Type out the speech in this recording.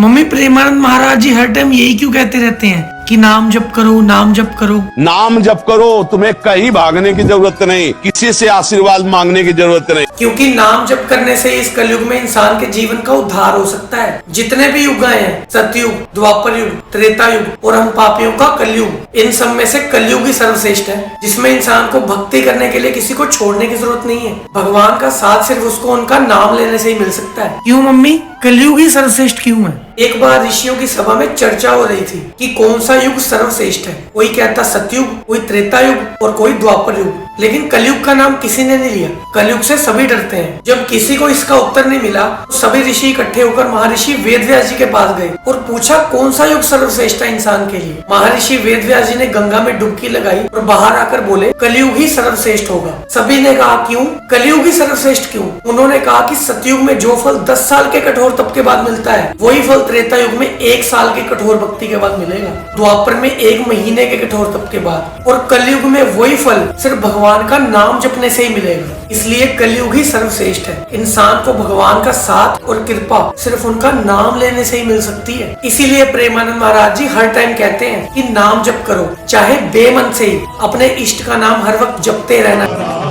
Mummy Premanand Maharaj जी हर time यही क्यों कहते रहते हैं कि नाम जप करो, नाम जप करो? नाम जप करो, तुम्हें कहीं भागने की जरूरत नहीं, किसी से आशीर्वाद मांगने की जरूरत नहीं। क्योंकि नाम जप करने से इस कलयुग में इंसान के जीवन का उद्धार हो सकता है। जितने भी युग आए हैं, सतयुग, द्वापर युग, त्रेता युग और हम पापियों का कलयुग, इन सब में से कलयुग ही सर्वश्रेष्ठ है, जिसमें इंसान को भक्ति करने के लिए किसी को छोड़ने की जरूरत नहीं है। भगवान का साथ सिर्फ उसको उनका नाम लेने से ही मिल सकता है। क्यों मम्मी, कलयुग ही सर्वश्रेष्ठ क्यों है? एक बार ऋषियों की सभा में चर्चा हो रही थी कि कौन सा युग सर्वश्रेष्ठ है। कोई कहता सतयुग, कोई त्रेता युग और कोई द्वापर युग, लेकिन कलयुग का नाम किसी ने नहीं लिया। कलयुग से सभी डरते हैं। जब किसी को इसका उत्तर नहीं मिला तो सभी ऋषि इकट्ठे होकर महर्षि वेदव्यास जी के पास गए और पूछा कौन सा युग सर्वश्रेष्ठ है इंसान के लिए। महर्षि वेदव्यास जी ने गंगा में डुबकी लगाई और बाहर आकर बोले कलयुग ही सर्वश्रेष्ठ होगा। सभी ने कहा क्यों? कलयुग ही सर्वश्रेष्ठ क्यों? उन्होंने कहा कि सतयुग में जो फल 10 साल के कठोर तप के बाद मिलता है, वही फल त्रेता युग में 1 साल की कठोर भक्ति के बाद मिलेगा, द्वापर में 1 महीने के कठोर तप के बाद, और कलयुग में वही फल सिर्फ भगवान का नाम जपने से ही मिलेगा। इसलिए कलयुग ही सर्वश्रेष्ठ है। इंसान को भगवान का साथ और कृपा सिर्फ उनका नाम लेने से ही मिल सकती है। इसीलिए प्रेमानंद महाराज जी हर टाइम कहते हैं कि नाम जप करो, चाहे बेमन से ही। अपने इष्ट का नाम हर वक्त जपते रहना।